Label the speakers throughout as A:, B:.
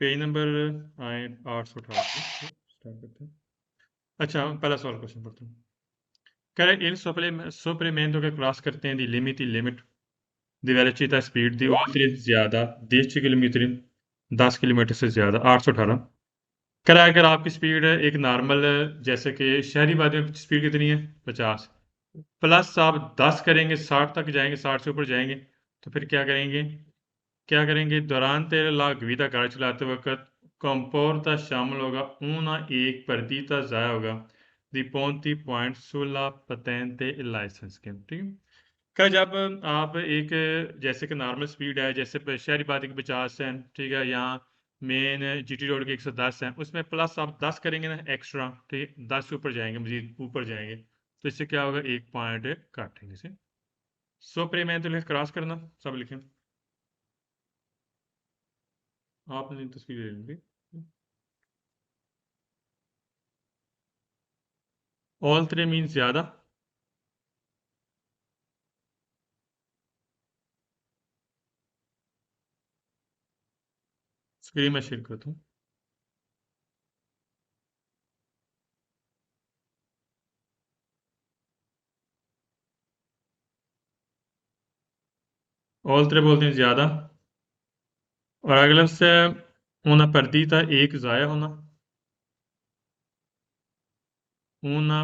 A: Page number आए 818 start करते हैं। अच्छा, पहला सवाल क्वेश्चन पढ़ते हैं। कह रहे il sopramento che क्रॉस करते हैं the limit the velocity speed the oltre ज्यादा 10 किलोमीटर 10 किलोमीटर से ज्यादा 818। कह रहा है अगर आपकी स्पीड एक नॉर्मल जैसे कि शहरी वादियों की स्पीड कितनी है 50 प्लस आप 10 करेंगे 60 तक जाएंगे 60 से ऊपर जाएंगे तो फिर क्या करेंगे दौरान तेरे ला गवीदा गाड़ी चलाते वक्त कंपोर्टा शामिल होगा una एक perdita ज़ाया होगा दी ponti point sulla patente e license के ठीक है क्या जब आप एक जैसे कि नॉर्मल स्पीड है जैसे शहरी बात की 50 है ठीक है यहाँ मेन जीटी रोड की 110 है उसमें प्लस आप 10 करेंगे ना एक्स्ट्रा ठीक है 10 से ऊपर जाएंगे मजीद ऊपर जाएंगे तो इससे क्या होगा एक पॉइंट काटेंगे से सो प्रे मैं तो लिख क्रॉस करना सब लिखें आपने तस्वीर ले लेंगे ऑल थ्री मीन्स ज़्यादा स्क्रीन में शेयर करता हूँ ऑल थ्री बोलते हैं ज़्यादा और अगले से होना पड़ती था एक ज़ाया होना ऊना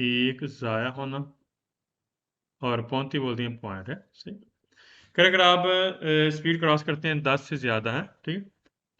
A: एक ज़ाया होना और पौंती बोलती हैं पॉइंट है सही अगर आप स्पीड क्रॉस करते हैं 10 से ज़्यादा है ठीक है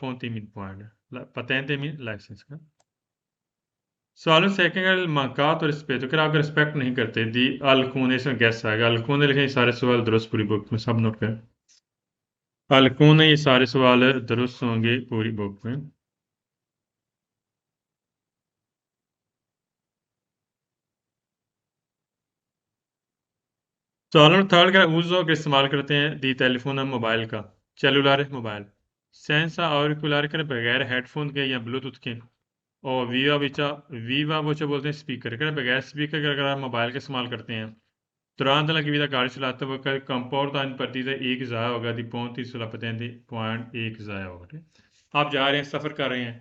A: पौंती मीन पॉइंट पतेंते मीन लाइसेंस का सवाल सेकंड मकात और रिस्पेक्ट अगर आप रिस्पेक्ट नहीं करते दी अलकूने से गैस आएगा अलकूने लिखे सारे सवाल दुरुस्त पूरी बुक में सब नोट करें अलकूने ये सारे सवाल दुरुस्त होंगे पूरी बुक में सवाल नंबर थर्ड का यूज़ का इस्तेमाल करते हैं दी टेलीफोन मोबाइल का सेलुलर मोबाइल सेंसा और कर बगैर हेडफोन के या ब्लूटूथ के और वीवा वोचा बोलते हैं स्पीकर कर बगैर स्पीकर के अगर आप मोबाइल का इस्तेमाल करते हैं तुरंत लगी हुई गाड़ी चलाते वक्त कंपाउंड तान पड़ती है एक ज़ाया होगा दी पौंती सुलह पॉइंट एक ज़ाया होगा ठीक आप जा रहे हैं सफ़र कर रहे हैं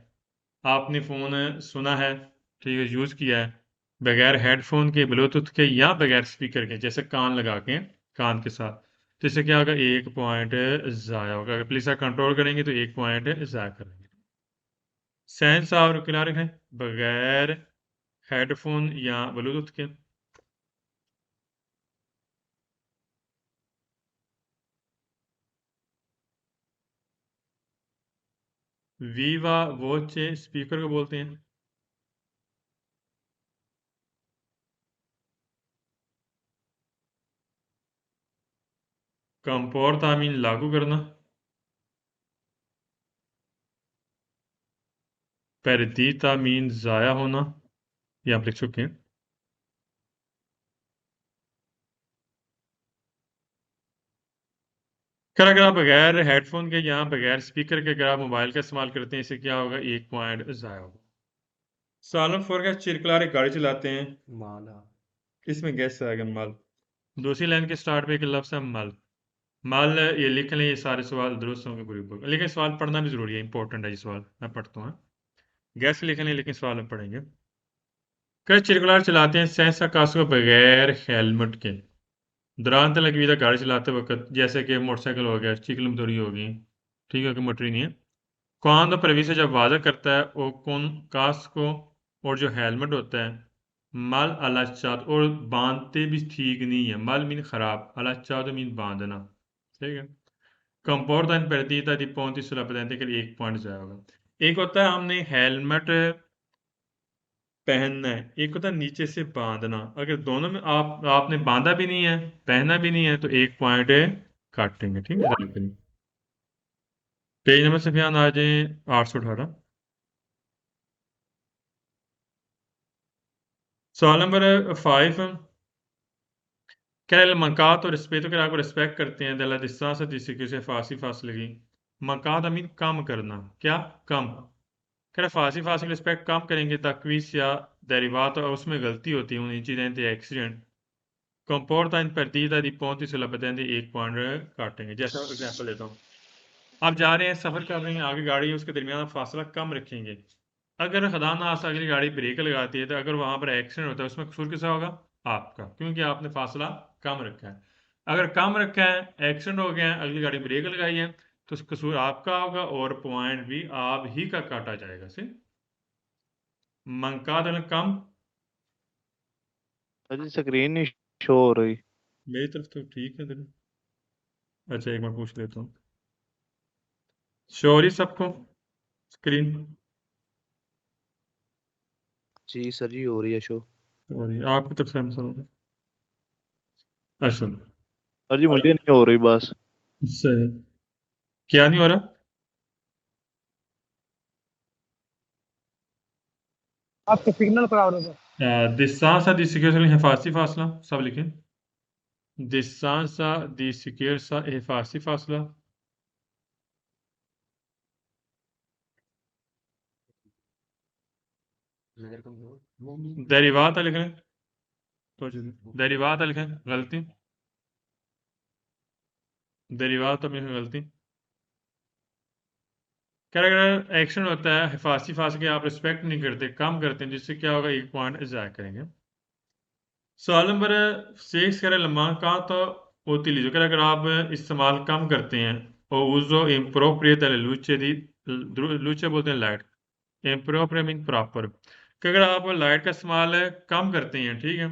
A: आपने फ़ोन सुना है ठीक है यूज़ किया है बगैर हेडफोन के ब्लूटूथ के या बगैर स्पीकर के जैसे कान लगा के कान के साथ तो इससे क्या होगा एक पॉइंट ज़ाया होगा अगर पुलिस कंट्रोल करेंगे तो एक पॉइंट ज़ाया करेंगे सेंस और किनारे हैं बगैर हेडफोन या ब्लूटूथ के वीवा वॉच स्पीकर को बोलते हैं कंपोर तामीन लागू करना पैरदी तामीन ज़ाया होना ये आप लिख चुके हैं खैर अगर आप बगैर हेडफोन के या बगैर स्पीकर के अगर आप मोबाइल का इस्तेमाल करते हैं इससे क्या होगा एक पॉइंट ज़ाया होगा सालन फोर का चिरकलार एक गाड़ी चलाते हैं माला इसमें गैस आएगा मल दूसरी लाइन के स्टार्ट पे एक लफ्ज़ है मल मल ये लिख लें ये सारे सवाल दुरुस्त होंगे पूरी बुक लेकिन सवाल पढ़ना भी ज़रूरी है इंपॉर्टेंट है ये सवाल मैं पढ़ता हूँ गैस लिख लें लेकिन सवाल में पढ़ेंगे कई चिरकलार चलाते हैं सहसा कासों बगैर हेलमेट के दौरान लगी हुई था गाड़ी चलाते वक्त जैसे कि मोटरसाइकिल हो गया चीकल मदोरी हो गई ठीक है कि मोटरी नहीं है कौन तो प्रवी से जब वादा करता है वो कौन कास को और जो हेलमेट होता है मल अलाचात और बांधते भी ठीक नहीं है मल मीन खराब अलाचात मीन बांधना ठीक है कंपोर्ट then perdita di ponti sulla patente के लिए एक पॉइंट जाएगा एक होता है हमने हेलमेट पहनना है एक होता है नीचे से बांधना अगर दोनों में आपने बांधा भी नहीं है पहना भी नहीं है तो एक पॉइंट काटेंगे ठीक है पेज नंबर से बयान आ जाए 818 सवाल नंबर 5 क्या मकात और रिस्पेक्ट अगर आपको रिस्पेक्ट करते हैं दला दिस्सा किसी से फांसी फांसी लगी मकात अमीन कम करना क्या कम कह फांसी फांसी रिस्पेक्ट कम करेंगे तकवीस या दरिवात और उसमें गलती होती है उन इंसिडेंट या accident comporta in perdita di ponti sulla patente एक पॉइंट काटेंगे। जैसा एग्जाम्पल देता हूँ, आप जा रहे हैं, सफ़र कर रहे हैं, आगे गाड़ी है, उसके दरमियान फासला कम रखेंगे। अगर खुदा ना खास्ता अगली गाड़ी ब्रेक लगाती है, तो अगर वहाँ पर एक्सीडेंट होता है, उसमें कसूर किसका होगा? आपका, क्योंकि आपने फासला कम रखा है। अगर कम रखा है, एक्सीडेंट हो गया है, अगली गाड़ी ब्रेक लगाई है, तो कसूर आपका होगा और पॉइंट भी आप ही का काटा जाएगा। से मंका कम।
B: अजी स्क्रीन नहीं शो हो रही।
A: मेरी तरफ तो ठीक है। अच्छा, एक बार पूछ लेता हूँ। शो हो रही सबको स्क्रीन?
B: जी सर जी हो रही है शो।
A: हो रही है आपकी तरफ से? होगा। अच्छा,
B: सर जी मुझे नहीं हो रही बस।
A: सही। क्या नहीं हो रहा?
C: आपके सिग्नल खराब हो गया।
A: distanza di sicurezza हिफाजती फासला सब लिखें। distanza di sicurezza हिफाजती फासला। derivata लिख लें तो derivata लिखें, गलती। derivata में गलती। क्या अगर एक्शन होता है हिफाजती फासले की, आप रिस्पेक्ट नहीं करते, कम करते हैं, जिससे क्या होगा? एक पॉइंट ज़ाया करेंगे। सवाल नंबर 6 कह रहे लम्हा का तो utilizo, कह रहे अगर आप इस्तेमाल कम करते हैं, और uso improprio delle luce di luce बोलते हैं लाइट, improprio मीन प्रॉपर, कि अगर आप लाइट का इस्तेमाल कम करते हैं, ठीक है,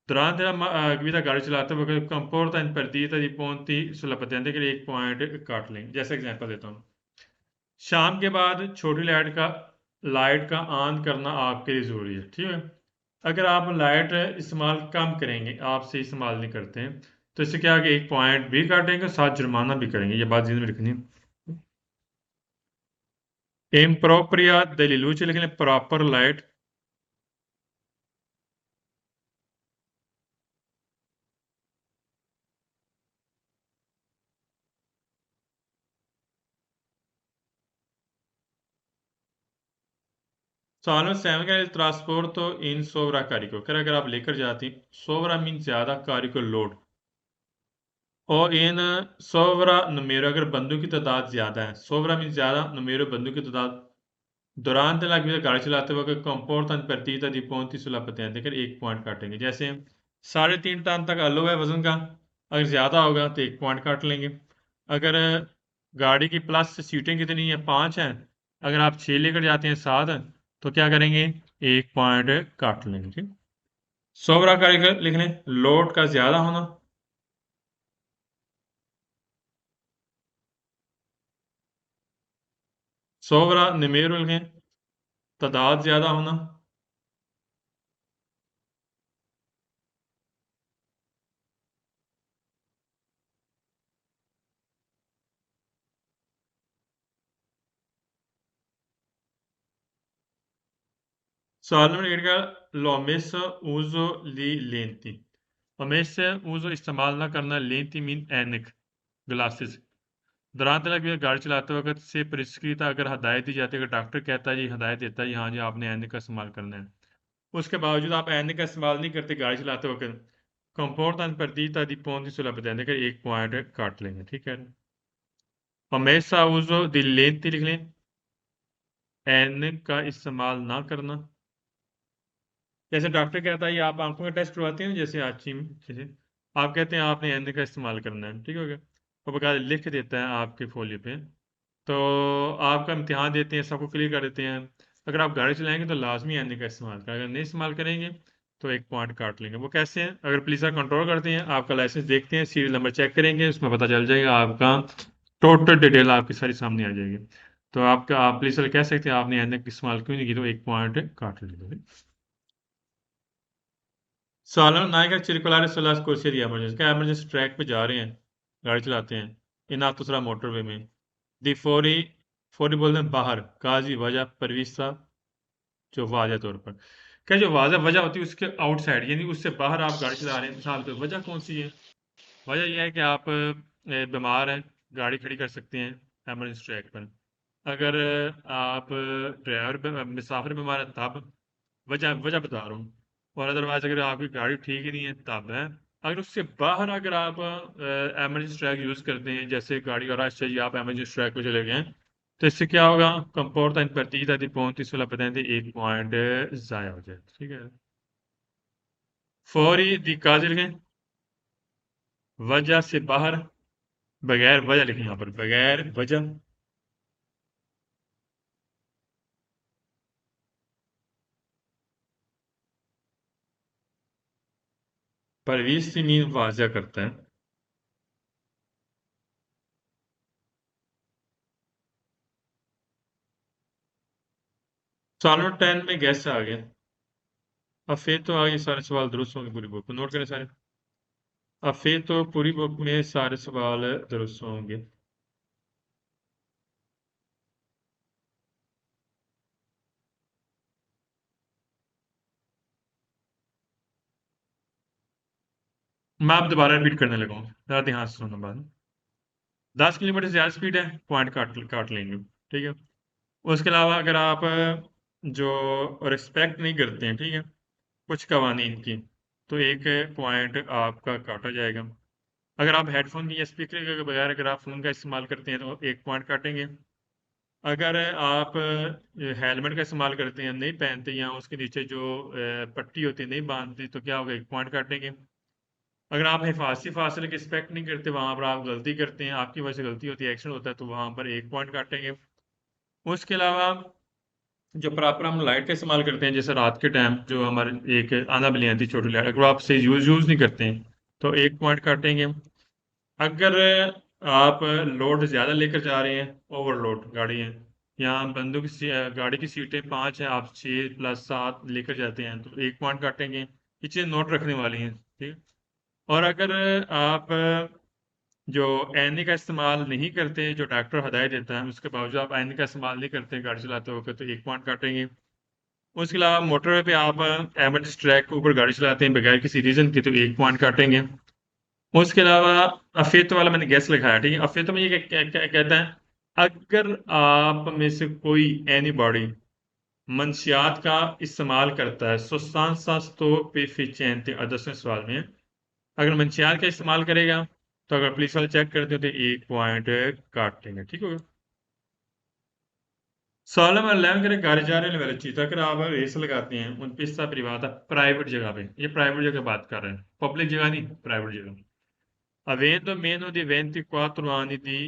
A: durante la guida गाड़ी चलाते वक्त comporta in perdita di punti sulla patente के लिए एक पॉइंट काट लेंगे। जैसे एग्जांपल देता हूँ, शाम के बाद छोटी लाइट का ऑन करना आपके लिए ज़रूरी है, ठीक है। अगर आप लाइट इस्तेमाल कम करेंगे, आप से इस्तेमाल नहीं करते हैं, तो इससे क्या है, एक पॉइंट भी काटेंगे, साथ जुर्माना भी करेंगे। ये बात ज़हन में रखनी है। इम्प्रोप्रिया दलीलूच लिखने प्रॉपर लाइट। सालों सेवन का ट्रांसपोर्ट तो इन सोवरा कारिको, अगर आप लेकर जाते हैं, सोवरा मीन ज़्यादा, कारिको लोड, और इन सोवरा नमेरो, अगर बंदों की तादाद ज़्यादा है, सोवरा मीन ज़्यादा, नमेरो बंदों की तादाद, durante la guida गाड़ी चलाते वक्त comportan perdita di punti sulla patente, देखकर एक पॉइंट काटेंगे। जैसे 3.5 टन तक अलो है वजन का, अगर ज़्यादा होगा तो एक पॉइंट काट लेंगे। अगर गाड़ी की प्लस सीटें कितनी है? 5 हैं, अगर आप 6 लेकर जाते हैं 7, तो क्या करेंगे? एक पॉइंट काट लेंगे। ठीक, सोवरा का लिख लें, लोड का ज़्यादा होना, सोवरा निमेरो लिखें, तादाद ज़्यादा होना, सवाल नंबर 8 का लोमेस उजो ली लेंती, हमेशा उजो इस्तेमाल ना करना, लेंती मीन एनिक, ग्लासेस, दौरान तक गाड़ी चलाते वक्त से परिष्कृत अगर हदायत दी जाती है, अगर डॉक्टर कहता है जी, हदायत देता है जी, हाँ जी आपने एनिक का इस्तेमाल करना है, उसके बावजूद आप एनिक का इस्तेमाल नहीं करते गाड़ी चलाते वक्त, कंपोर्ट पड़ता दी पौन सुलह बताने का एक पॉइंट काट लेंगे। ठीक है, हमेशा उजो दी लेंती लिख लें, एनिक का इस्तेमाल ना करना। जैसे डॉक्टर कहता है, ये आप आंखों का टेस्ट करवाते हैं, जैसे आँखी जैसे आप कहते हैं आपने एन का इस्तेमाल करना है, ठीक हो गया, वो बकायदा लिख देता है आपके फोलियो पे, तो आपका इम्तिहान देते हैं, सबको क्लियर कर देते हैं। अगर आप गाड़ी चलाएंगे तो लाजमी एन का इस्तेमाल करें, अगर नहीं इस्तेमाल करेंगे तो एक पॉइंट काट लेंगे। वो कैसे हैं? अगर पुलिस कंट्रोल करते हैं, आपका लाइसेंस देखते हैं, सीरियल नंबर चेक करेंगे, उसमें पता चल जाएगा आपका, टोटल डिटेल आपकी सारी सामने आ जाएगी, तो आपका आप पुलिस वाले कह सकते हैं आपने एन का इस्तेमाल क्यों नहीं की, तो एक पॉइंट काट लेंगे। सालन नायक circolare sulla corsia di emergency, क्या emergency ट्रैक पे जा रहे हैं, गाड़ी चलाते हैं, इन आप दूसरा मोटरवे में, दी फौरी, फौरी बोलते हैं बाहर, काजी वजह परवीसा, जो वाजह तौर पर, क्या जो वाजह वजह होती है उसके आउटसाइड, यानी उससे बाहर आप गाड़ी चला रहे हैं, मिसाल तो वजह कौन सी है? वजह यह है कि आप बीमार हैं, गाड़ी खड़ी कर सकते हैं एमरजेंसी ट्रैक पर। अगर आप ड्राइवर मुसाफिर बीमार है, तब वजह वजह बता रहा हूँ। और अदरवाइज अगर आपकी गाड़ी ठीक ही नहीं है तब है। अगर उससे बाहर अगर आप एमरजेंसी ट्रैक यूज़ करते हैं, जैसे गाड़ी का रास्ता चाहिए, आप एमरजेंसी ट्रैक पे चले गए हैं, तो इससे क्या होगा, comporta in partita di punti sulla patente एक पॉइंट ज़ाया हो जाए। ठीक है, फौरी दी काज लिखें, वजह से बाहर, बगैर वजह लिखें यहाँ पर, बगैर वजह। परवीज से मीन वाजह करता है। सवाल नंबर 10 में गैस आ गया। अब फिर तो आगे सारे सवाल दुरुस्त होंगे, पूरी बुक को नोट करें सारे। अब फिर तो पूरी बुक में सारे सवाल दुरुस्त होंगे। मैं आप दोबारा रिपीट करने लगा हूँ, ज़रा ध्यान से सुनना बात। 10 किलोमीटर से ज़्यादा स्पीड है, पॉइंट काट काट लेंगे। ठीक है, उसके अलावा अगर आप जो रिस्पेक्ट नहीं करते हैं, ठीक है, कुछ कवानीन की, तो एक पॉइंट आपका काटा जाएगा। अगर आप हेडफोन की या स्पीकर के बगैर अगर आप फ़ोन का इस्तेमाल करते हैं तो एक पॉइंट काटेंगे। अगर आप हेलमेट का इस्तेमाल करते हैं, नहीं पहनते, या उसके नीचे जो पट्टी होती है नहीं बांधते, तो क्या होगा, एक पॉइंट काटेंगे। अगर आप हिफाजती फासले की रिस्पेक्ट नहीं करते, वहां पर आप गलती करते हैं, आपकी वजह से गलती होती है, एक्सीडेंट होता है, तो वहां पर एक पॉइंट काटेंगे। उसके अलावा जो प्रॉपर हम लाइट का इस्तेमाल करते हैं, जैसे रात के टाइम जो हमारे एक आना बली आती है छोटी लाइट, अगर आप से यूज नहीं करते हैं तो एक पॉइंट काटेंगे। अगर आप लोड ज़्यादा लेकर जा रहे हैं, ओवरलोड गाड़ी है, यहाँ बंदों की गाड़ी की सीटें 5 हैं, आप 6 + 7 लेकर जाते हैं, तो एक पॉइंट काटेंगे। ये चीज़ नोट रखने वाली हैं, ठीक है। और अगर आप जो आईने का इस्तेमाल नहीं करते, जो डॉक्टर हदायत देता है, उसके बावजूद आप आईने का इस्तेमाल नहीं करते गाड़ी चलाते वक्त, तो एक पॉइंट काटेंगे। उसके अलावा मोटरवे पे आप एमएच ट्रैक के ऊपर गाड़ी चलाते हैं बगैर किसी रीजन के, तो एक पॉइंट काटेंगे। उसके अलावा अफेत वाला मैंने गैस लिखाया, ठीक है। अफेत में ये कहता है, अगर आप में से कोई एनीबॉडी मंशियात का इस्तेमाल करता है, sostanza stupefacente ad सवाल में है। अगर मंशियात का इस्तेमाल करेगा, तो अगर पुलिस वाले चेक करते हो तो एक पॉइंट काट देंगे, ठीक होगा। सवाल नंबर 11 करें, गाड़ी वाले चीज अगर आप रेस लगाते हैं उन पिस्ता प्रिवाता प्राइवेट जगह पे, ये प्राइवेट जगह बात कर रहे हैं, पब्लिक जगह नहीं, प्राइवेट जगह। Avendo meno di 24 anni di,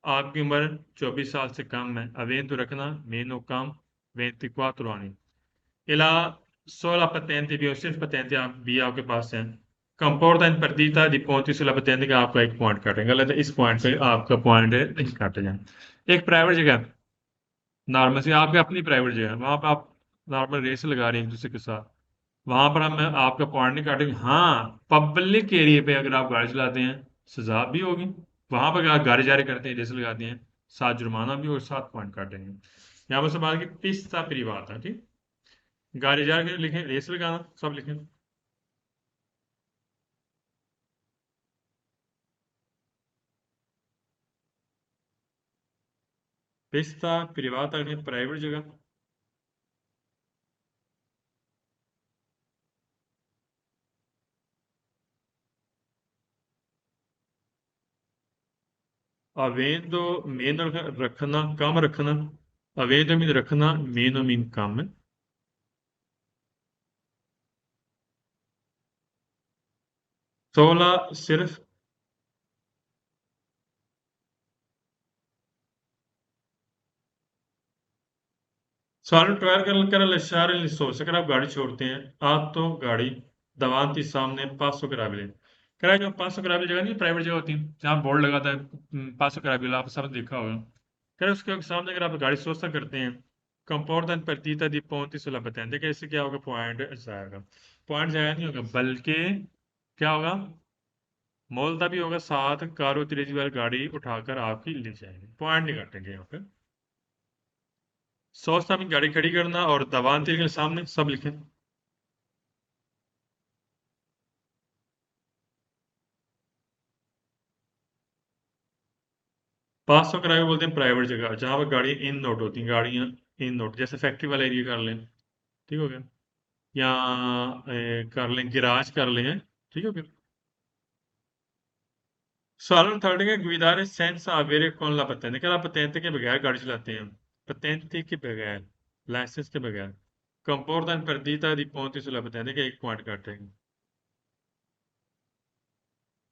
A: आपकी उम्र 24 साल से कम है, avendo रखना, meno कम, 24 anni, इला 16 patenti भी, और सिर्फ patenti आप भी आपके पास है। कंपोर्टा इन partita di punti sulla patente का आपका एक पॉइंट काटेंगे, गलत है, इस पॉइंट पे आपका पॉइंट नहीं काटे जाए। एक प्राइवेट जगह, नॉर्मल से आपकी अपनी प्राइवेट जगह, वहां पर आप नॉर्मल रेस लगा रहे हैं एक दूसरे के साथ, वहां पर हम आपका पॉइंट नहीं काटेंगे। हाँ, पब्लिक एरिया पे अगर आप गाड़ी चलाते हैं, सजा भी होगी। वहां पर आप गाड़ी जारी करते हैं, रेस लगाते हैं, साथ जुर्माना भी और 7 पॉइंट काटेंगे। यहाँ पर सवाल की पिस्ता प्रिवाता, ठीक, गाड़ी जारी कर लिखें, रेस लगाना सब लिखें। पिस्ता प्रिवाता प्राइवेट जगह। अवेंदो मेन रखना, कम रखना, अवेंदो मीन रखना, मेनो मीन कम। 16 सिर्फ। Solo per lasciare il source, अगर आप गाड़ी छोड़ते हैं, auto गाड़ी, davanti सामने, passo carabile, कह जो 500 कराबीले जगह नहीं, प्राइवेट जगह होती है जहाँ बोर्ड लगाता है 500 कराबीले, आप सब देखा होगा। कह रहे उसके सामने अगर आप गाड़ी सोचता करते हैं, कंपोर्ट partita di ponti sulla patente, देखिए इससे क्या होगा, पॉइंट जाएगा। पॉइंट जाया नहीं होगा, बल्कि क्या होगा, मोलता भी होगा, साथ कारो तेजी वाली गाड़ी उठाकर आपकी ले जाएंगे, पॉइंट नहीं काटेंगे यहाँ पे। सोचता में गाड़ी खड़ी करना और दावांती के सामने सब लिखें। पास तो कराए बोलते हैं प्राइवेट जगह, जहां पर गाड़ी इन नोट होती हैं, गाड़ियां इन नोट, जैसे फैक्ट्री वाला एरिया कर लें, ठीक हो गया। या कर लें गिराज कर लें, ठीक है फिर सवाल नंबर 30 है guidare senza avere con la patente क्या आप patente के बगैर गाड़ी चलाते हैं patente के बगैर लाइसेंस के बगैर comporta in perdita di punti sulla patente के एक पॉइंट काटेंगे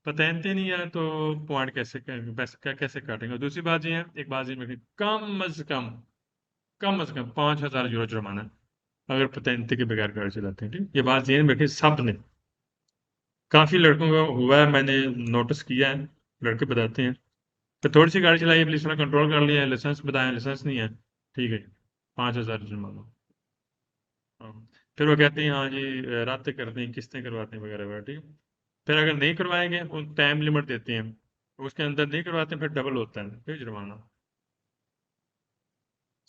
A: patente नहीं है तो पॉइंट कैसे काटेंगे दूसरी बात ये है एक बात ये में कम से कम 5,000 यूरो जुर्माना अगर patente के बगैर गाड़ी चलाते हैं ठीक ये बात ये है सब ने काफी लड़कों का हुआ है मैंने नोटिस किया है लड़के बताते हैं तो थोड़ी सी गाड़ी चलाई पुलिस वाला कंट्रोल कर लिया लाइसेंस बताया लाइसेंस नहीं है ठीक है 5,000 जुर्माना हाँ। फिर वो कहते हैं हाँ जी रातें करते हैं किस्तें करवाते हैं वगैरह वगैरह ठीक है फिर अगर नहीं करवाएंगे उन टाइम लिमिट देते हैं उसके अंदर नहीं करवाते हैं, फिर डबल होता है फिर जुर्माना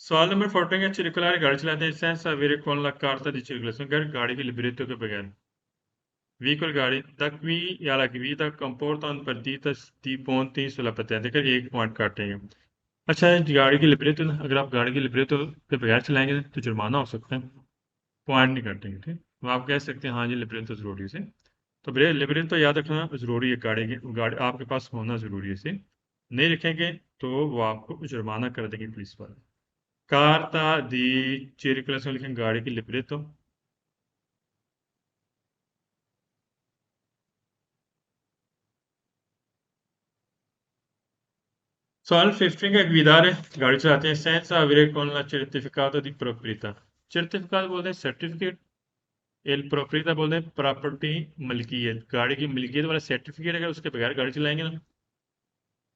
A: सवाल नंबर 14 है circolare गाड़ी चलाते हैं senza avere con la carta di circolazione अगर गाड़ी की libretto के बगैर veicolo गाड़ी da qui alla guida comporta un perdita di punti sulla patente कर एक पॉइंट काटेंगे अच्छा गाड़ी की लिबरेटो अगर आप गाड़ी की लिबरेटो के बगैर चलाएंगे तो जुर्माना हो सकता है पॉइंट नहीं काटेंगे ठीक तो आप कह सकते हैं हाँ जी लिबरेटो जरूरी है तो लिबरेटो याद रखना जरूरी है गाड़ी आपके पास होना जरूरी है इसे नहीं रखेंगे तो वो आपको जुर्माना कर देंगे पुलिस वाले कार्ता दी circolazione लिखेंगे गाड़ी की लिबरेटो सवाल 15 का guidare गाड़ी चलाते हैं senza avere con la certificato di proprietà certificato बोलते हैं सर्टिफिकेट एल प्रोप्रिएटा बोलते हैं प्रॉपर्टी मलकियत गाड़ी की मलकियत वाला सर्टिफिकेट अगर उसके बगैर गाड़ी चलाएंगे ना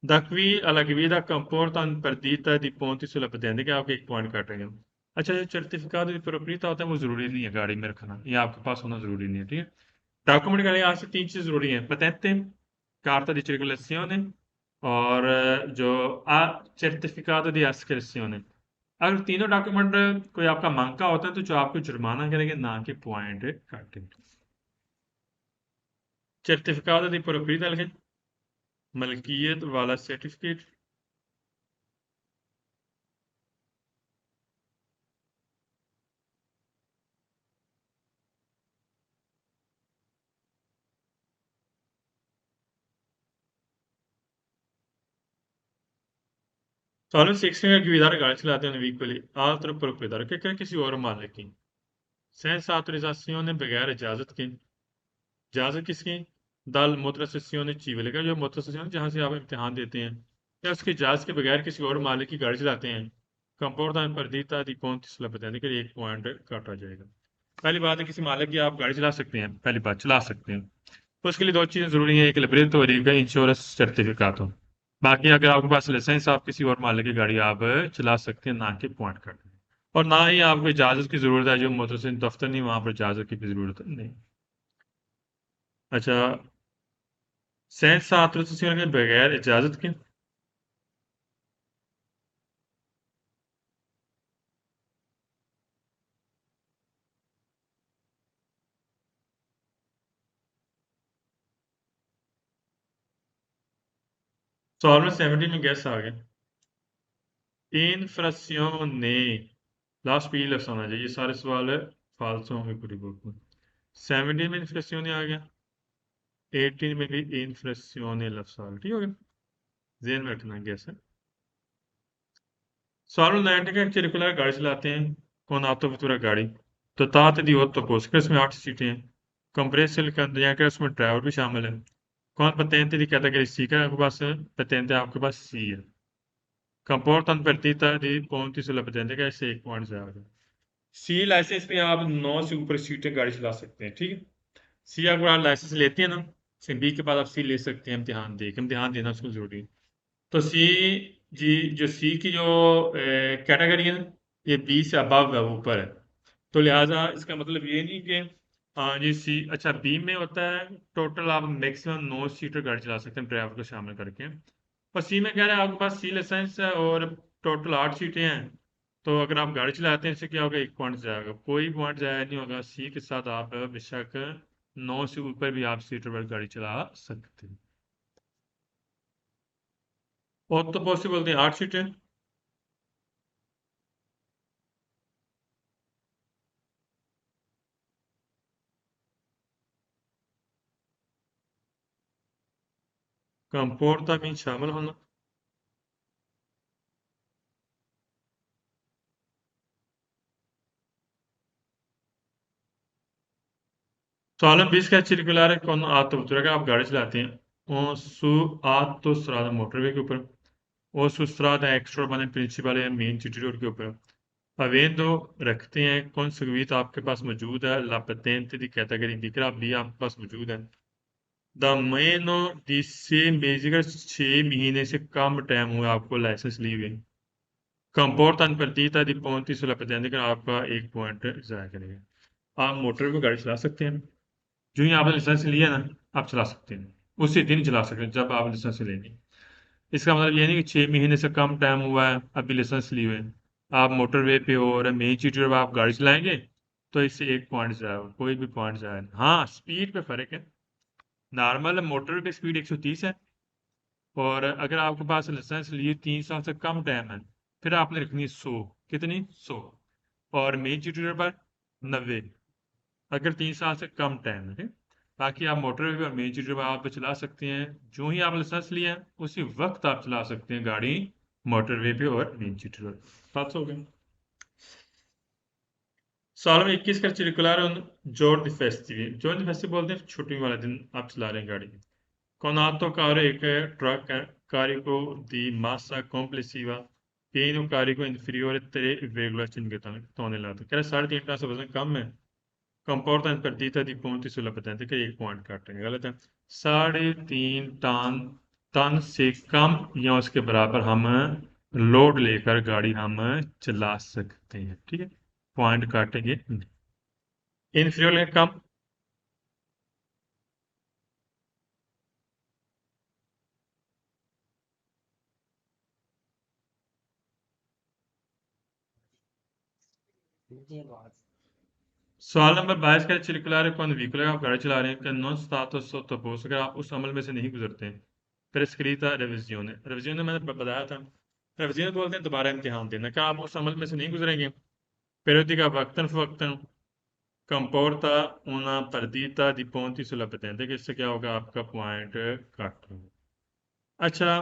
A: da qui alla guida comporta un perdita di punti sulla patente कि आपके एक पॉइंट काटेंगे अच्छा जो सर्टिफिकेट दी प्रोप्रिएटा होता है वो जरूरी नहीं है गाड़ी में रखना ये आपके पास होना जरूरी नहीं है ठीक है डॉक्यूमेंट के लिए यहाँ से 3 चीज जरूरी है patente carta di circolazione और जो certificato di ascrizione अगर तीनों डॉक्यूमेंट कोई आपका मांगा होता है तो जो आपको जुर्माना करेंगे ना कि पॉइंट काटेंगे certificato di proprietà लिखें मलकियत वाला certificate Solo si esprime guidare गाड़ी चलाते हैं व्हीकल altro proprietario che किसी और मालिक की senza autorizzazione बगैर इजाजत के इजाजत किसकी दल मोटरसेसियोने civile का जो मोटरसेसियोन जहाँ से आप इम्तिहान देते हैं या उसकी इजाजत के बगैर किसी और मालिक की गाड़ी चलाते हैं कंपोर्टा perdita di punti sulla patente के एक पॉइंट काटा जाएगा पहली बात है किसी मालिक की आप गाड़ी चला सकते हैं पहली बात चला सकते हैं तो उसके लिए दो चीज़ें ज़रूरी हैं एक लिबरेटो और एक इंश्योरेंस सर्टिफिकेट हो बाकी अगर आपके पास लाइसेंस आप किसी और मालिक की गाड़ी आप चला सकते हैं ना कि पॉइंट काट और ना ही आपको इजाज़त की ज़रूरत है जो मोटरसाइकिल दफ्तर नहीं वहाँ पर इजाज़त की भी ज़रूरत नहीं अच्छा सेंस ऑथराइजेशन के बगैर इजाज़त के सवाल में 17 में गैस आ गया इन्फ्रासियोने लास्ट पी लफ्स आना चाहिए ये सारे सवाल फालतू होंगे पूरी बुक में 17 में इन्फ्रासियोने आ गया 18 में भी इन्फ्रासियोने लफ्स आ गया ठीक हो गया जेन में रखना गैस है सवाल 90 का circolare गाड़ी चलाते हैं con autovettura गाड़ी dotate di 8 posti कि इसमें 8 सीटें हैं comprese il candidato उसमें ड्राइवर भी शामिल है कौन patente di categoria C का आपके पास patente आपके पास C है comporta un perdita di punti sulla patente का इससे 1 पॉइंट ज्यादा C लाइसेंस पे आप 9 से ऊपर सीटें गाड़ी चला सकते हैं ठीक है C अगर आप लाइसेंस लेते हैं ना से B के बाद आप C ले सकते हैं इम्तिहान देना उसको जरूरी है तो सी जी जो सी की जो कैटेगरी है ना ये बी से अबव है ऊपर है तो लिहाजा इसका मतलब ये नहीं कि हाँ जी सी अच्छा बी में होता है टोटल आप मैक्सिमम 9 सीटर गाड़ी चला सकते हैं ड्राइवर को शामिल करके और सी में कह रहे हैं आपके पास सी लाइसेंस है और टोटल 8 सीटें हैं तो अगर आप गाड़ी चलाते हैं इससे क्या होगा 1 पॉइंट जाएगा कोई पॉइंट जाया नहीं होगा सी के साथ आप बेशक 9 से ऊपर भी आप सीटर पर गाड़ी चला सकते हैं और तो पॉसिबल थी 8 सीटें कंपोर्टा में शामिल होना। Sağlam bir iskelet circolare con autovettura che आप गाड़ी चलाते हैं और su autostrada motorway के ऊपर और su strada extraurbana principale या मेन सिटी रोड के ऊपर avendo रखते हैं conseguito आपके पास मौजूद है la patente di categoria indica भी आपके पास मौजूद है da meno di 6 mesi का 6 महीने से कम टाइम हुआ आपको लाइसेंस लिए हुए कंपोर्ट अनपरतीता di ponti sulla patente का आपका एक पॉइंट जाया करेगा आप मोटर पे गाड़ी चला सकते हैं जो ही आपने लाइसेंस लिया ना आप चला सकते हैं उसी दिन चला सकते हैं जब आप लाइसेंस लेंगे इसका मतलब ये नहीं कि 6 महीने से कम टाइम हुआ है अभी लाइसेंस लिए हुए आप मोटरवे पे हो और मेन सिटी पर आप गाड़ी चलाएंगे तो इससे एक पॉइंट जाएगा कोई भी पॉइंट जाएगा हाँ स्पीड पे फर्क है नॉर्मल मोटरवे पे स्पीड 130 है और अगर आपके पास लाइसेंस लिए 3 साल से कम टाइम है फिर आपने रखनी है 100 कितनी 100 और मेन सिटी पर 90 अगर 3 साल से कम टाइम है बाकी आप मोटरवे पे और मेन सिटी पर आप चला सकते हैं जो ही आप लाइसेंस लिए हैं उसी वक्त आप चला सकते हैं गाड़ी मोटरवे पे और मेन सिटी पर बात हो गई साल में 21 का circolare un giorno di festivi बोलते हैं छुट्टी वाले दिन आप चला रहे हैं गाड़ी con auto carico truck carico di massa complessiva pieno carico inferiore 3,5 tonnellate कह रहे 3.5 टन से वजन कम है कंपोर्ट एंड पद्धति di punti sulla patente के एक पॉइंट काट रहे हैं गलत है 3.5 टन टन से कम या उसके बराबर हम लोड लेकर गाड़ी हम चला सकते हैं ठीक है पॉइंट काटेंगे इनफीरियर कम सवाल नंबर 22 का circolare quando veicolo आप गाड़ी चला रहे हैं कि non stato sottoposto अगर आप उस अमल में से नहीं गुजरते हैं prescritta revisione revisione मैंने बताया था revisione बोलते हैं दोबारा इम्तिहान देना क्या आप उस अमल में से नहीं गुजरेंगे periodica वक्तन फवक्तन comporta una perdita di punti sulla patente कि इससे क्या होगा आपका पॉइंट कट होगा अच्छा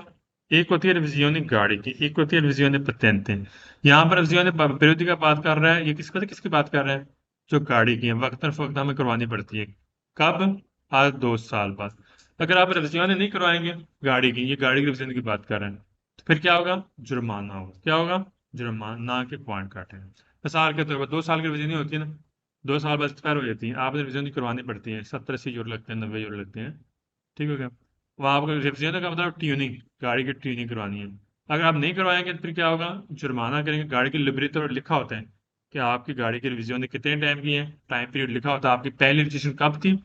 A: एक होती है रिविजियोन गाड़ी की एक होती है रिविजियोन पतेंते यहाँ पर रिविजियोन पेरियोडिका का बात कर रहा है ये किसकी बात कर रहा है जो गाड़ी की है वक्तन फवक्त हमें करवानी पड़ती है कब आज 2 साल बाद अगर आप रिविजियोन नहीं करवाएंगे गाड़ी की ये गाड़ी की रिविजन की बात कर रहे हैं तो फिर क्या होगा जुर्माना होगा क्या होगा जुर्माना के पॉइंट काटेंगे मिसाल के तौर पर 2 साल की रिविजन होती है ना 2 साल बाद एक्सपायर हो जाती है आपने रिविजन करवानी पड़ती है 70-80 यूरो लगते हैं 90 यूरो लगते हैं ठीक हो गया वहाँ आपका रिविजन का मतलब ट्यूनिंग गाड़ी की ट्यूनिंग करवानी है अगर आप नहीं करवाएंगे तो फिर क्या होगा जुर्माना करेंगे गाड़ी की लिबरी तो लिखा होता है कि आपकी गाड़ी की रिविजन कितने टाइम की है टाइम पीरियड लिखा होता है आपकी पहली रजिस्ट्रेशन कब थी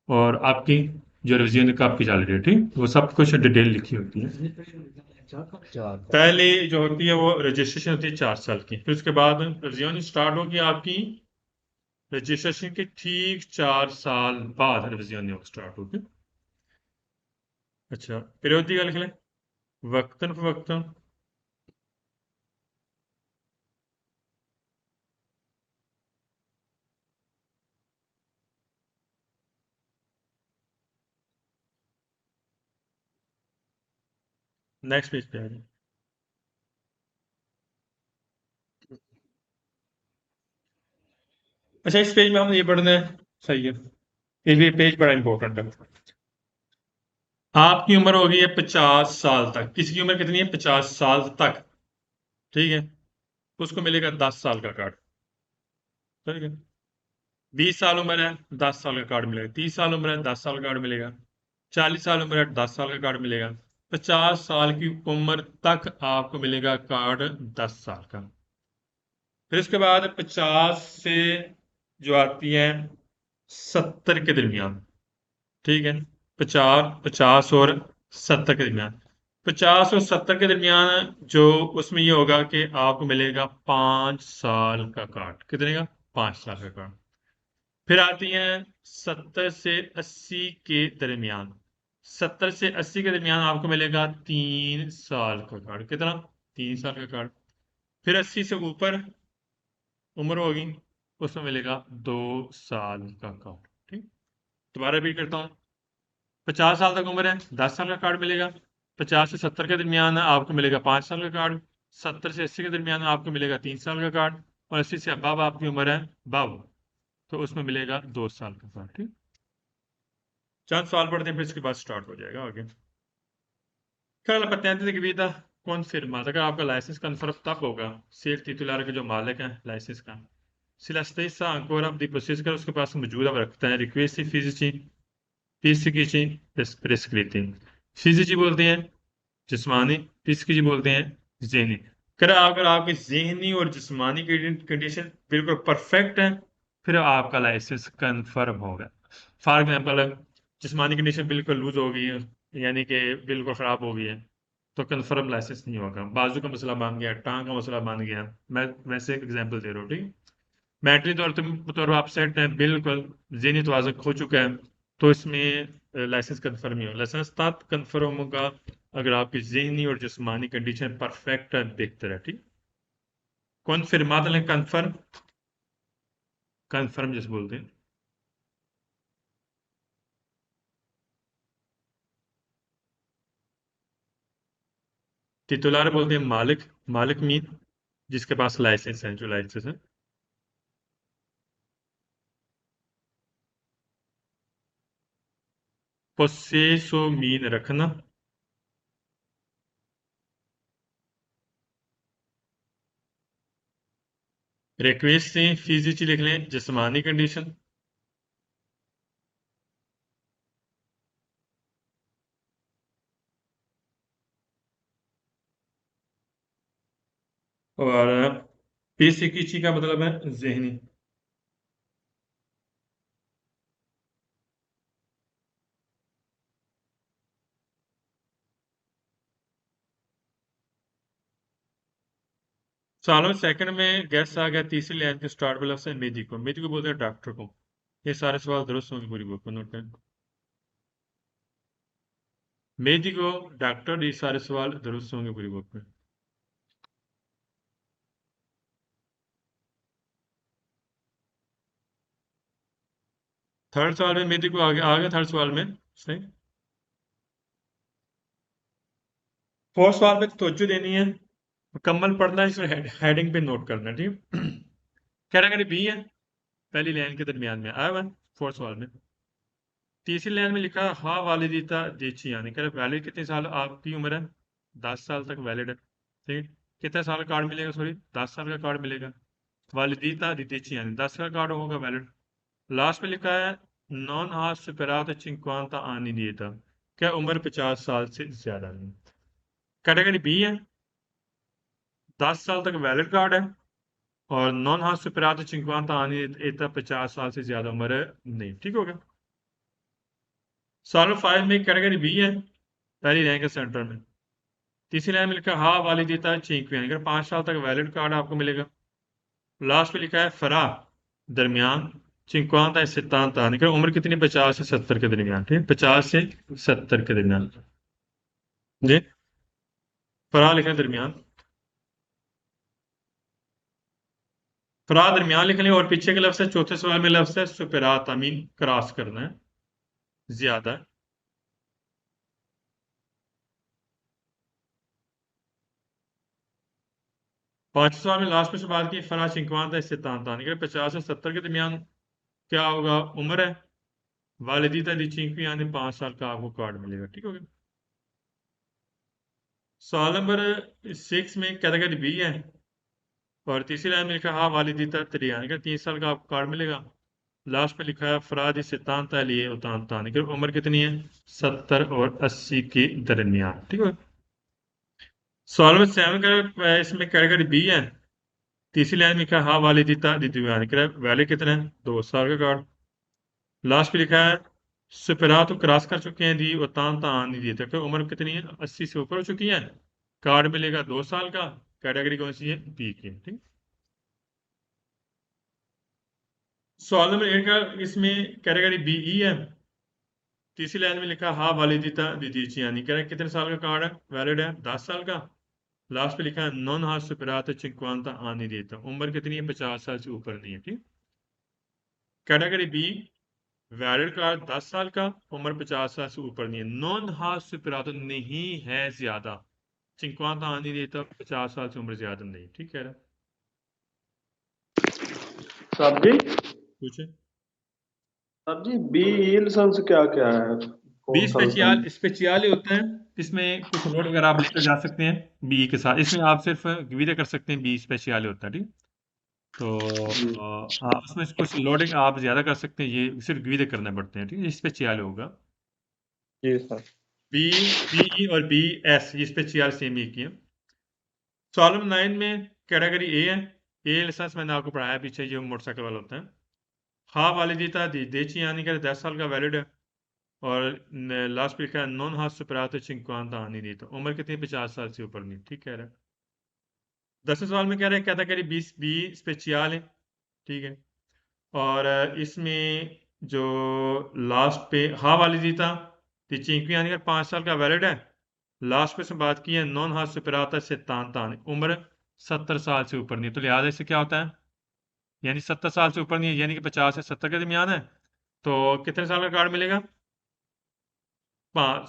A: और आपकी जो रिविजन कब की चल रही है ठीक वो सब कुछ डिटेल लिखी होती है पहले जो होती है वो रजिस्ट्रेशन होती है 4 साल की फिर उसके बाद रिविजन स्टार्ट होगी आपकी रजिस्ट्रेशन के ठीक 4 साल बाद रिविजन स्टार्ट होगी अच्छा पीरियोडिक लिख लें वक्तन फवक्तन नेक्स्ट पेज पे आ जाए अच्छा इस पेज में हम ये पढ़ना है सही है ये पेज बड़ा इंपॉर्टेंट है आपकी उम्र होगी है 50 साल तक किसकी उम्र कितनी है 50 साल तक ठीक है उसको मिलेगा 10 साल का कार्ड ठीक है 20 साल उम्र है 10 साल का कार्ड मिलेगा 30 साल उम्र है 10 साल का कार्ड मिलेगा 40 साल उम्र है 10 साल का कार्ड मिलेगा 50 साल की उम्र तक आपको मिलेगा कार्ड 10 साल का फिर उसके बाद 50 से जो आती है 70 के दरमियान ठीक है 50 और 70 के दरमियान 50 और 70 के दरमियान जो उसमें ये होगा कि आपको मिलेगा 5 साल का कार्ड कितने का 5 साल का कार्ड फिर आती हैं 70 से 80 के दरमियान 70 से 80 के दरमियान आपको मिलेगा 3 साल का कार्ड कितना 3 साल का कार्ड फिर 80 से ऊपर उम्र होगी उसमें मिलेगा 2 साल का कार्ड ठीक दोबारा रिपीट करता हूँ 50 साल तक उम्र है 10 साल का कार्ड मिलेगा। 50 से 70 के दरमियान आपको मिलेगा 5 साल का कार्ड। 70 से 80 के दरमियान आपको मिलेगा 3 साल का कार्ड। और 80 से अब आपकी उम्र है 52, तो उसमें मिलेगा 2 साल का कार्ड। ठीक, चंद सवाल पढ़ते हैं फिर इसके बाद स्टार्ट हो जाएगा आगे। Cara, la patente di guida confermata che आपका लाइसेंस कन्फर्म तब होगा से il titolare के जो मालिक है लाइसेंस का, se la stessa ancora di possedere उसके पास मौजूद अब रखता है रिक्वेस्ट फिजिci प्रेस्क्रिप्टी। फिजिci बोलते हैं जिस्मानी, फिजिci बोलते हैं जहनी। कर अगर आपकी जहनी और जिस्मानी कंडीशन बिल्कुल परफेक्ट है फिर आपका लाइसेंस कन्फर्म होगा। फॉर एग्जाम्पल जिस्मानी कंडीशन बिल्कुल लूज हो गई है, यानी कि बिल्कुल ख़राब हो गई है, तो कन्फर्म लाइसेंस नहीं होगा। बाजू का मसला बन गया, टांग का मसला बन गया, मैं वैसे एक एग्जांपल दे रहा हूँ। ठीक, मैटरी तौर पर आप सेट हैं, बिल्कुल ज़हनी तवाज़ुन खो चुका है, तो इसमें लाइसेंस कन्फर्म ही हो। लाइसेंस तब कन्फर्म होगा अगर आपकी ज़हनी और जिस्मानी कंडीशन परफेक्ट है, बेहतर है। ठीक, कन्फर्मादा कन्फर्म, कन्फर्म जिस बोलते हैं। टिटुलार बोलते हैं मालिक, मालिक मीन जिसके पास लाइसेंस है, जो लाइसेंस है। पोसेसो मीन रखना। रिक्वेस्ट से फिजिci लिख लें जिस्मानी कंडीशन। और psikici का मतलब है जहनी। सालों सेकंड में गैस आ गया तीसरी लाइन के स्टार्ट वाला से मेदी को बोलते हैं डॉक्टर को। ये सारे सवाल दुरुस्त होंगे पूरी बुक को नोट करें। मेदी को डॉक्टर, ये सारे सवाल दुरुस्त होंगे पूरी बुक में। थर्ड सवाल में मेदी को आ गया थर्ड सवाल में सही। फोर्थ सवाल में तवज्जो देनी है, मुकम्मल पढ़ना है, इसमें हेडिंग पे नोट करना है। ठीक, कैटेगरी बी है, पहली लाइन के दरमियान में आया हुआ है फोर्थ सवाल में। तीसरी लाइन में लिखा हाँ वालिदिता देची, यानी कह वैलिड कितने साल आपकी उम्र है, 10 साल तक वैलिड है। ठीक, कितने साल का कार्ड मिलेगा, सॉरी 10 साल का कार्ड मिलेगा। वालिदिता देची यानी 10 का कार्ड होगा वैलिड। लास्ट में लिखा है नॉन हाथ सुपरात चिंक्वांता आनी दिएता, क्या उम्र 50 साल से ज्यादा नहीं। कैटेगरी बी है, 10 साल तक वैलिड कार्ड है और नॉन हाथ सुपरात चिंक्वांता आनी एता 50 साल से ज्यादा उम्र नहीं। ठीक हो गया। सवाल 5 में कैटेगरी बी है, पहली रैंक है सेंटर में। तीसरी लाइन में लिखा हाँ वाली देता है चिंक्वी, यानी 5 साल तक वैलिड कार्ड आपको मिलेगा। लास्ट में लिखा है फरा दरमियान चिंक्वांता है सिद्धांत, यानी कि उम्र कितनी 50 से 70 के दरमियान। ठीक, 50 से 70 के दरमियान जी। फरा लिखा है दरमियान, फरा दरमियान लिख लें। और पीछे के लफ्ज है, चौथे सवाल में लफ्ज है सुपरात, अमीन क्रॉस करना है, ज्यादा है। पांचवें सवाल में लास्ट में से बात की फरा चिंक्वांता है सिद्धांत, यानी कि 50 से 70 के दरमियान क्या होगा उम्र है। वालिदिता दी चिंक्वी यानी 5 साल का आपको कार्ड मिलेगा। ठीक हो गया। सवाल नंबर 6 में कैटेगरी बी है और तीसरी लाइन में लिखा है हाँ वालिदिता त्रिया, यानी कि 3 साल का आपको कार्ड मिलेगा। लास्ट में लिखा है फराद सिद्धांत लिए उतानता, यानी कि उम्र कितनी है 70 और 80 के दरमियान। ठीक है। सवाल नंबर 7 का इसमें कैटेगरी बी है, तीसरी लाइन में लिखा है हाँ वालिदिता दी, यानी कि वैलिड कितना है 2 साल का कार्ड। लास्ट पे लिखा है सुपरा तो क्रॉस कर चुके हैं दी और तान तान नहीं दिए थे, उम्र कितनी है 80 से ऊपर हो चुकी है, कार्ड मिलेगा 2 साल का। कैटेगरी कौन सी है बी की। ठीक, सवाल नंबर 8 का इसमें कैटेगरी बी ई है, तीसरी लाइन में लिखा हाँ वालिदिता दीदी, यानी कह रहे कितने साल का कार्ड है वैलिड है 10 साल का। लास्ट पे लिखा है नॉन हाथ सुपरात चिंक्वांता आनी देता, उम्र कितनी है 50 साल से ऊपर नहीं है। ठीक, कैटेगरी बी वैलिड कार्ड 10 साल का, उम्र 50 साल से ऊपर नहीं है, नॉन हाथ से पिरातो नहीं है ज्यादा, 50 anni di età, 50 साल से उम्र ज्यादा नहीं, ठीक है।
D: साहब जी
A: पूछे।
D: साहब जी बी लाइसेंस क्या क्या है?
A: बी
D: कौन सा लाइसेंस?
A: स्पेशलियाले होते हैं, इसमें कुछ लोड वगैरह आप लेकर जा सकते हैं बी के साथ, इसमें आप सिर्फ विदे कर सकते हैं, बी स्पेशलियाले होता है, ठीक। तो
D: जी
A: हाँ, उसमें कुछ लोडिंग आप ज्यादा कर सकते हैं, ये सिर्फ विदे करने पड़ते हैं, ठीक है, स्पेशलियाले होगा।
D: जी सर।
A: बी बी और बी एस ये स्पेशलियाल सेम ही की है। कॉलम 9 में कैटेगरी ए है, ए लाइसेंस मैंने आपको पढ़ाया पीछे, जो मोटरसाइकिल वाला होता है। हाँ वाली देता देची यानी कि 10 साल का वैलिड है, और लास्ट पे लिखा है नॉन हाथ सुपराते 50 anni di età, उम्र कितनी, 50 साल से ऊपर नहीं, ठीक कह रहा है। 10वें सवाल में कह रहे हैं कैटेगरी बी स्पेशलियाल है, ठीक है। और इसमें जो लास्ट पे हाँ वाली देता चिंकी यानी कि 5 साल का वैलिड है, लास्ट पे से बात की है नॉन हाथ सुपराता से तान उम्र 70 साल से ऊपर नहीं, तो लिहाजा इससे क्या होता है, यानी 70 साल से ऊपर नहीं है, यानी कि 50 से 70 के दरमियान है, तो कितने साल का कार्ड मिलेगा,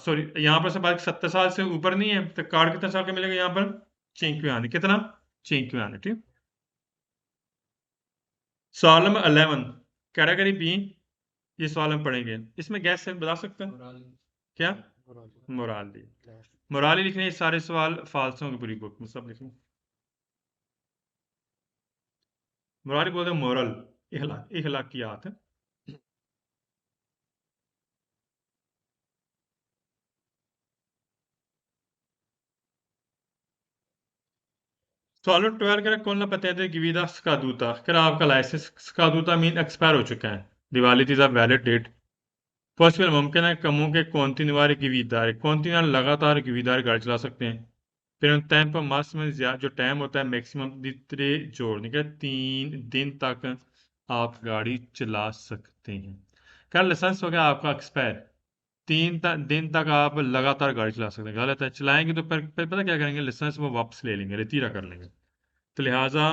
A: सॉरी यहाँ पर से बात 70 साल से ऊपर नहीं है, तो कार्ड कितने साल का मिलेगा यहाँ पर, 5 anni, कितना, 5 anni, ठीक। सवाल नंबर 11 कैटेगरी बी, ये सवाल हम पढ़ेंगे, इसमें गैस से बता सकते हैं क्या, मोराली, मोराली लिखने ये सारे सवाल फाल्स होंगे पूरी बुक में, सब लिखने मोराली बोलते हैं मोरल, इखलाकियात है। सवाल 12 कह रहा है con la patente guida scaduta, कह रहा आपका लाइसेंस स्कादूता मीन एक्सपायर हो चुका है, दिवाली थी वैलिड डेट, पॉसिबल मुमकिन है कमों के continuare guidare, continuare लगातार guidare गाड़ी चला सकते हैं, फिर उन टाइम पर मास में जो टाइम होता है मैक्सिमम दितरे जोड़ने का 3 दिन तक आप गाड़ी चला सकते हैं। क्या लाइसेंस हो गया आपका एक्सपायर, दिन तक आप लगातार गाड़ी चला सकते हैं, गलत है, चलाएंगे तो फिर पता क्या करेंगे, लाइसेंस वो वापस ले लेंगे, रेतीरा कर लेंगे, तो लिहाजा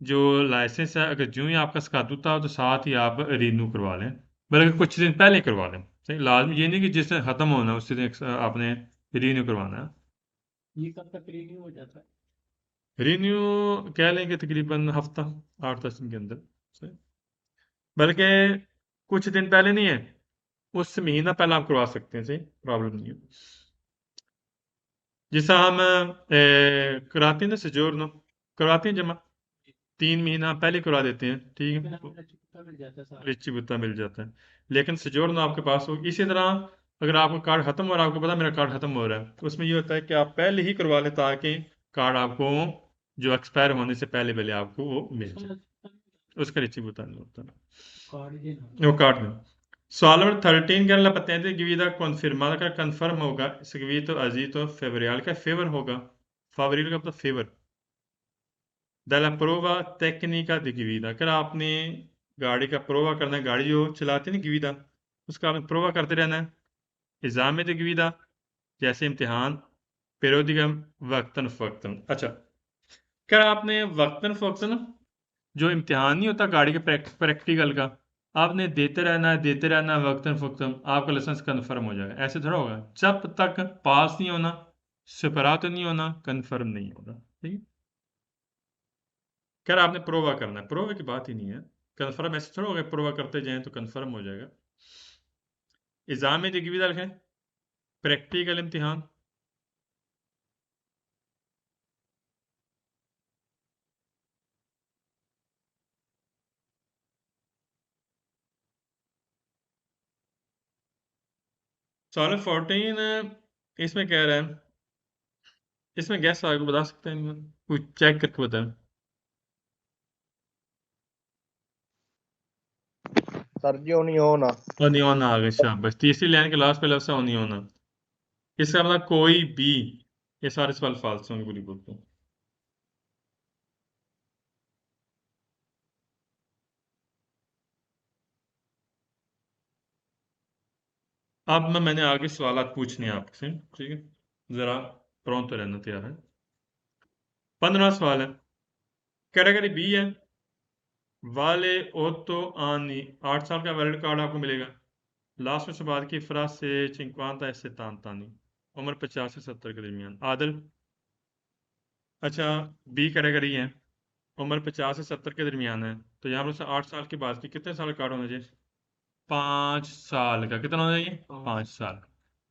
A: जो लाइसेंस है अगर जो ही आपका स्कातूता हो तो साथ ही आप रिन्यू करवा लें, बल्कि कुछ दिन पहले करवा लें, सही, लाजमी ये नहीं कि जिस दिन ख़त्म होना है उसी दिन आपने रिन्यू करवाना है।
E: ये कब तक रिन्यू हो जाता है?
A: रिन्यू कह लेंगे तकरीबन हफ्ता 8-10 दिन के अंदर, सही, बल्कि कुछ दिन पहले नहीं है, उससे महीना पहले आप करवा सकते हैं, सही, प्रॉब्लम नहीं है। जैसा हम कराते हैं ना सजोरनो, करवाते हैं जमा, 3 महीना पहले करवा देते हैं, ठीक
E: फिर
A: है,
E: आपको चिपका मिल जाता है सारा।
A: रिची बुत्ता मिल जाता है, लेकिन सजोरनो आपके पास हो। इसी तरह अगर आपका कार्ड खत्म हो रहा है, आपको पता है मेरा कार्ड खत्म हो रहा है, तो उसमें ये होता है कि आप पहले ही करवा लें ताकि कार्ड आपको जो एक्सपायर होने से पहले पहले आपको वो मिल जाए, उसका रिची बुत्ता नहीं होता,
E: कार्ड ये ना
A: वो कार्ड नहीं। सवाल नंबर 13 के अल्लाह पता है कि कन्फर्मादा का कन्फर्म होगा, तो अजीत तो फेवरियल का फेवर होगा, फेवरियल का मतलब फेवर, दला प्रोवा टेक्निका दी गिवीदा, अगर आपने गाड़ी का प्रोवा करना है, गाड़ी जो चलाते हैं ना गिवीदा, उसका आपने प्रोवा करते रहना है, एग्जाम दी गिवीदा जैसे इम्तिहान, पेरोदिगम वक्तन फ़क्तन। अच्छा, क्या आपने वक्तन फ़क्तन जो इम्तिहान नहीं होता गाड़ी के प्रैक्टिकल का, आपने देते रहना है वक्तन फ़क्तन, आपका लाइसेंस कन्फर्म हो जाएगा, ऐसे थोड़ा होगा, जब तक पास नहीं होना, सेपरात नहीं होना, कन्फर्म नहीं होगा, ठीक है। खैर आपने प्रोवा करना है, प्रोवा की बात ही नहीं है, कन्फर्म ऐसे थोड़ा होगा, प्रोवा करते जाएं तो कन्फर्म हो जाएगा। एग्जाम में जो लिखें प्रैक्टिकल इम्तिहान, सवाल 14 इसमें कह रहा है, इसमें गैस आपको बता सकते हैं, कुछ चेक करके बताएं।
B: सर जी ओनियोन
A: ओनियोना आ गए, शाबाश, तीसरी लाइन के लास्ट पे लफ्ज़ है ओनियोना, इसका मतलब कोई भी, ये सारे सवाल फाल्स होंगे पूरी बुक में। अब मैंने आगे सवाल पूछने हैं आपसे, ठीक है, जरा प्रोंतो रहना तैयार है। 15वां सवाल है, कैटेगरी बी है, वाले ओतो आनी, 8 साल का वैलिड कार्ड आपको मिलेगा, लास्ट में शबाद की फ्राज से 50 ऐसे तानी उम्र 50 से 70 के दरमियान आदल। अच्छा बी कैटेगरी है, उम्र 50 से 70 के दरमियान है, तो यहाँ पर 8 साल की बात की, कितने साल का कार्ड होना चाहिए? 5 साल का। कितना होना चाहिए? 5 साल।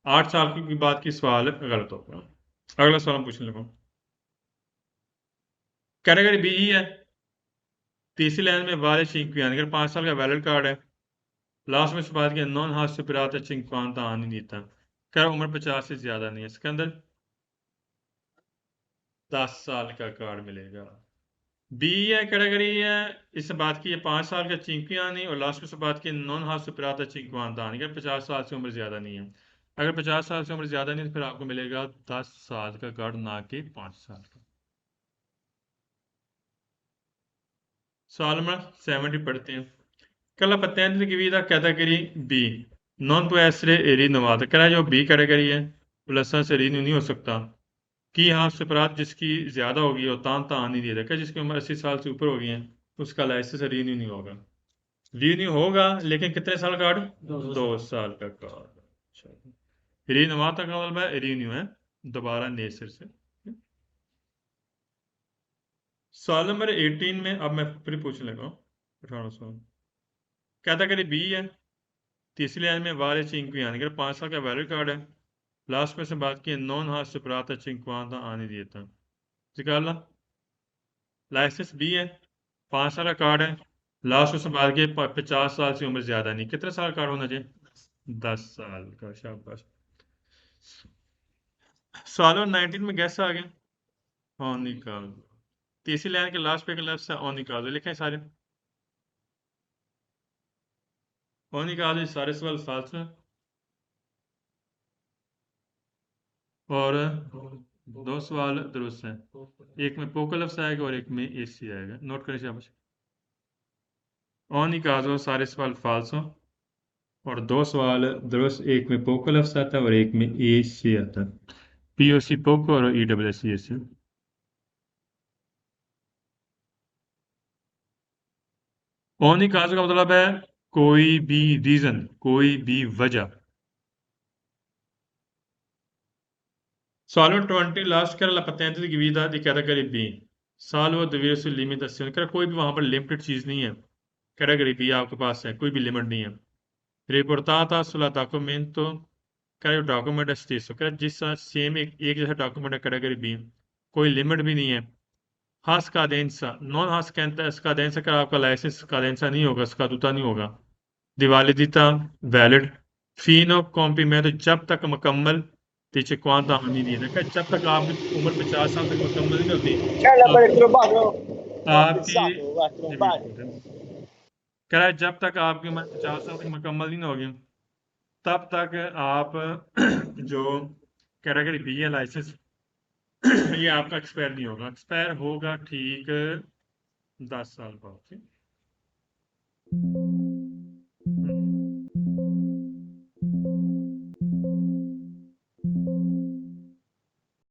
A: 8 साल की बात की सवाल गलत हो गया। अगला सवाल हम पूछने लगा। कैटेगरी बी ही है, तीसरी लाइन में वाले चिंकुआन, अगर 5 साल का वैलिड कार्ड है, लास्ट में इस बात की नॉन हाथ से पिराता चिंकुआन था आनी नहीं था, क्या उम्र 50 से ज्यादा नहीं है, इसके अंदर 10 साल का कार्ड मिलेगा। बी है कैटेगरी है, इस बात की ये 5 साल का चिंकुआन नहीं, और लास्ट में इस बात की नॉन हाथ से पिराता चिंकुआन था, अगर 50 साल से उम्र ज्यादा नहीं है। अगर 50 साल से उम्र ज्यादा नहीं है तो फिर आपको मिलेगा 10 साल का कार्ड, ना कि 5 साल का। सवाल नंबर 70 पढ़ते हैं। Con la patente di guida category B non può essere rinnovata, कह रहा है जो बी कैटेगरी है वो लाइसेंस से रिन्यू नहीं हो सकता। कि यहाँ से अपराध जिसकी ज्यादा होगी और तान नहीं दिया जाएगा, जिसकी उम्र 80 साल से ऊपर होगी है उसका लाइसेंस रिन्यू नहीं होगा। रिन्यू होगा लेकिन कितने साल का कार्ड? 2 साल का कार्ड। रिन्यूवाता का मतलब है रिन्यू है, दोबारा नए सिर से। सवाल नंबर 18 में अब मैं फिर पूछने लगा हूँ 18 सवाल। कैटेगरी बी है, तीसरी लाइन में वाले चिंकुआन, अगर 5 साल का वैलिड कार्ड है, लास्ट में से बात की नॉन हाथ से प्राता चिंकुआन आने दिया था, निकाला। लाइसेंस बी है, 5 साल का कार्ड है, लास्ट में से बात की 50 साल से उम्र ज्यादा नहीं, कितने साल कार्ड होना चाहिए? 10 साल का। शाबाश। सवाल 19 में गैस आ गया, हाँ निकाल दो। तीसरी लाइन के लास्ट पे के लेफ्ट से ऑन निकाल दो, लिखे सारे ऑन निकाल दो, सारे सवाल फाल्स हैं और 2 सवाल दुरुस्त हैं। एक में पोकल लफ्स आएगा और एक में एसी आएगा, नोट करें शाबाश। ऑन निकाल दो, सारे सवाल फाल्स हों और 2 सवाल दुरुस्त, एक में पोकल लफ्स आता है और एक में एसी आता है। पीओसी पोको और ईडब्ल्यूसी एसी। ऑन निकाल का मतलब है कोई भी रीजन, कोई भी वजह। Salvo 20 लास्ट कर la patente di guida di category B, salvo diverse limitazioni, कर कोई भी वहां पर लिमिटेड चीज नहीं है, कैटेगरी बी आपके पास है, कोई भी लिमिट नहीं है। रिपोर्टाता sulla documento, कर डॉक्यूमेंट है stesso, कर जिस सेम एक जैसा डॉक्यूमेंट है कैटेगरी बी, कोई लिमिट भी नहीं है। हास cadenza, नॉन हास cadenza कर आपका लाइसेंस cadenza नहीं होगा, scaduta नहीं होगा। दिवालिदिता वैलिड, फीनो कॉम्प्लीमेंट, जब तक मुकम्मल टीचे क्वांटा नहीं दिया था, जब तक आपकी उम्र 50 साल तक मुकम्मल नहीं होती
B: C'è la per il trovato? Ho
A: आपकी
B: pensato, va a
A: ji
B: trombare.
A: बिल्कुल कह रहा है जब तक आपकी उम्र 50 साल तक मुकम्मल नहीं होगी तब तक आप जो कैटेगरी बी है लाइसेंस ये आपका एक्सपायर नहीं होगा, एक्सपायर होगा ठीक 10 साल बाद।